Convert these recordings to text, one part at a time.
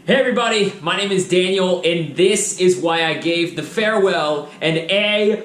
Hey everybody, my name is Daniel, and this is why I gave The Farewell an A+.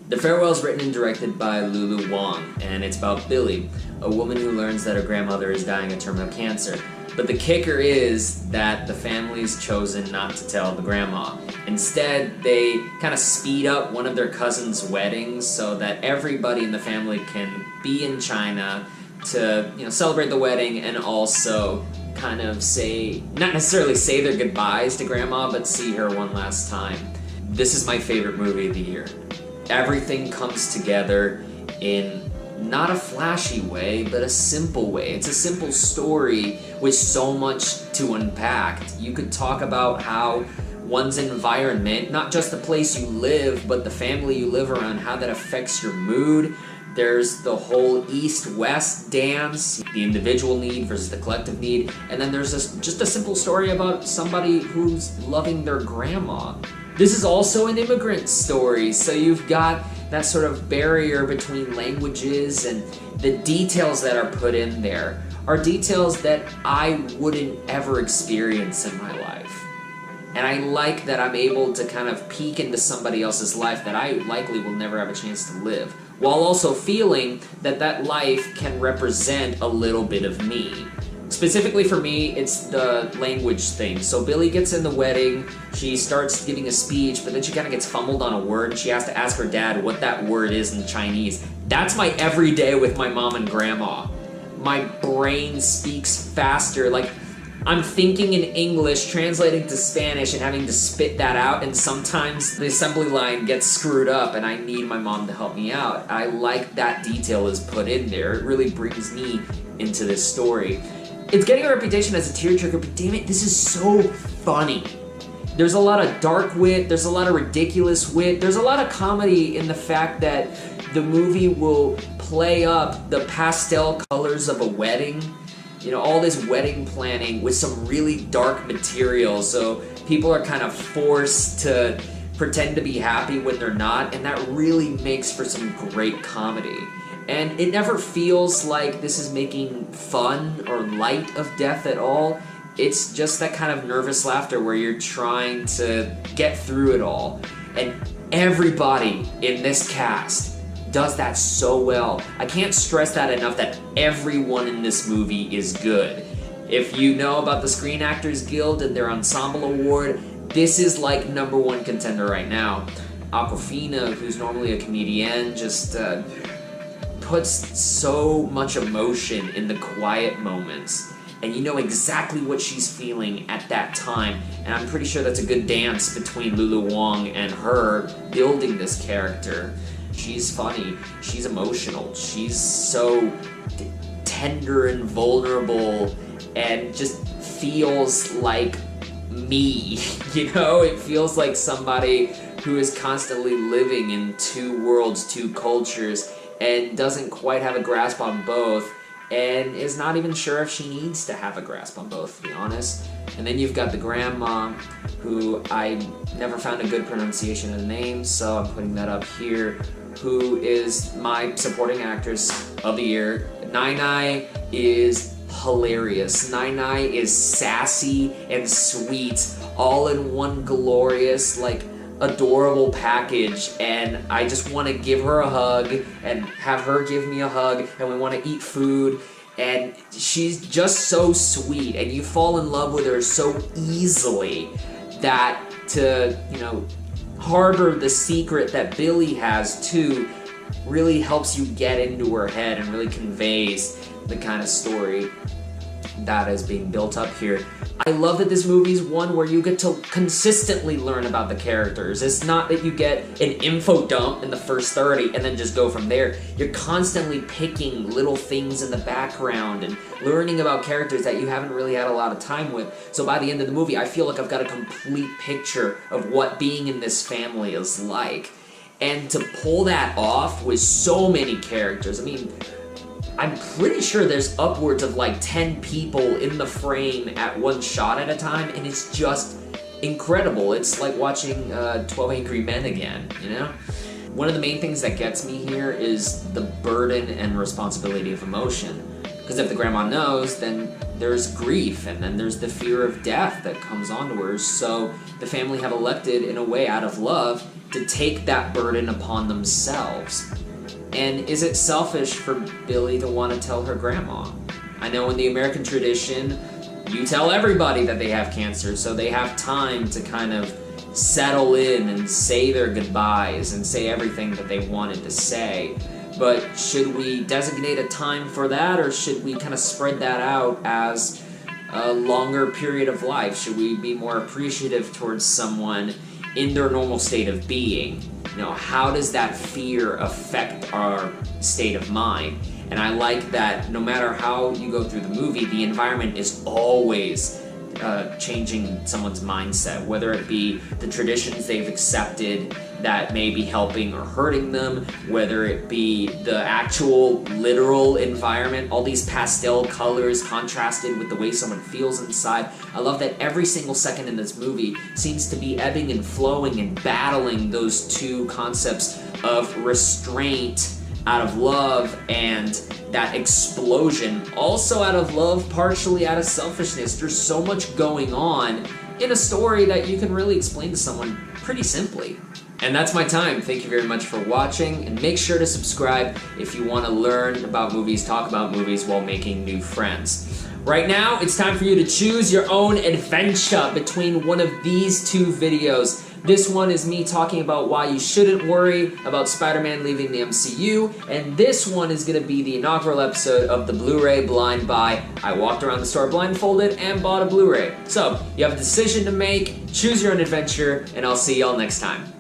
The Farewell is written and directed by Lulu Wang, and it's about Billi, a woman who learns that her grandmother is dying of terminal cancer. But the kicker is that the family's chosen not to tell the grandma. Instead, they kind of speed up one of their cousins' weddings so that everybody in the family can be in China to, celebrate the wedding and also kind of say, not necessarily say their goodbyes to grandma, but see her one last time. This is my favorite movie of the year. Everything comes together in not a flashy way, but a simple way. It's a simple story with so much to unpack. You could talk about how one's environment, not just the place you live, but the family you live around, how that affects your mood. There's the whole East-West dance, the individual need versus the collective need, and then there's just a simple story about somebody who's loving their grandma. This is also an immigrant story, so you've got that sort of barrier between languages, and the details that are put in there are details that I wouldn't ever experience in my life. And I like that I'm able to kind of peek into somebody else's life that I likely will never have a chance to live, while also feeling that that life can represent a little bit of me. Specifically for me, it's the language thing. So Billi gets in the wedding, she starts giving a speech, but then she kind of gets fumbled on a word, and she has to ask her dad what that word is in Chinese. That's my everyday with my mom and grandma. My brain speaks faster, like I'm thinking in English, translating to Spanish, and having to spit that out, and sometimes the assembly line gets screwed up and I need my mom to help me out. I like that detail is put in there. It really brings me into this story. It's getting a reputation as a tearjerker, but damn it, this is so funny. There's a lot of dark wit, there's a lot of ridiculous wit, there's a lot of comedy in the fact that the movie will play up the pastel colors of a wedding. All this wedding planning with some really dark material, so people are kind of forced to pretend to be happy when they're not, and that really makes for some great comedy. And it never feels like this is making fun or light of death at all. It's just that kind of nervous laughter where you're trying to get through it all. And everybody in this cast does that so well. I can't stress that enough, that everyone in this movie is good. If you know about the Screen Actors Guild and their Ensemble Award, this is like #1 contender right now. Awkwafina, who's normally a comedian, just puts so much emotion in the quiet moments. And you know exactly what she's feeling at that time. And I'm pretty sure that's a good dance between Lulu Wang and her building this character. She's funny, she's emotional, she's so tender and vulnerable and just feels like me, It feels like somebody who is constantly living in two worlds, two cultures, and doesn't quite have a grasp on both, and is not even sure if she needs to have a grasp on both, to be honest. And then you've got the grandma, who I never found a good pronunciation of the name, so I'm putting that up here, who is my supporting actress of the year. Nai is hilarious. Nai is sassy and sweet, all in one glorious, adorable package, and I just want to give her a hug and have her give me a hug, and we want to eat food, and she's just so sweet, and you fall in love with her so easily that to, harbor the secret that Billi has too really helps you get into her head and really conveys the kind of story that is being built up here. I love that this movie is one where you get to consistently learn about the characters. It's not that you get an info dump in the first 30 and then just go from there. You're constantly picking little things in the background and learning about characters that you haven't really had a lot of time with. So by the end of the movie, I feel like I've got a complete picture of what being in this family is like. And to pull that off with so many characters, I'm pretty sure there's upwards of 10 people in the frame at one shot at a time, and it's just incredible. It's like watching 12 Angry Men again, One of the main things that gets me here is the burden and responsibility of emotion. Because if the grandma knows, then there's grief, and then there's the fear of death that comes onto her. So the family have elected, in a way, out of love, to take that burden upon themselves. And is it selfish for Billi to want to tell her grandma? I know in the American tradition, you tell everybody that they have cancer, so they have time to kind of settle in and say their goodbyes and say everything that they wanted to say. But should we designate a time for that, or should we kind of spread that out as a longer period of life? Should we be more appreciative towards someone in their normal state of being? You know, how does that fear affect our state of mind? And I like that no matter how you go through the movie, the environment is always changing someone's mindset, whether it be the traditions they've accepted that may be helping or hurting them, whether it be the actual literal environment, all these pastel colors contrasted with the way someone feels inside. I love that every single second in this movie seems to be ebbing and flowing and battling those two concepts of restraint out of love and that explosion also out of love, partially out of selfishness. There's so much going on in a story that you can really explain to someone pretty simply. And that's my time. Thank you very much for watching, and make sure to subscribe if you want to learn about movies, talk about movies while making new friends. Right now, it's time for you to choose your own adventure between one of these two videos. This one is me talking about why you shouldn't worry about Spider-Man leaving the MCU, and this one is going to be the inaugural episode of the Blu-ray Blind Buy. I walked around the store blindfolded and bought a Blu-ray. So, you have a decision to make, choose your own adventure, and I'll see y'all next time.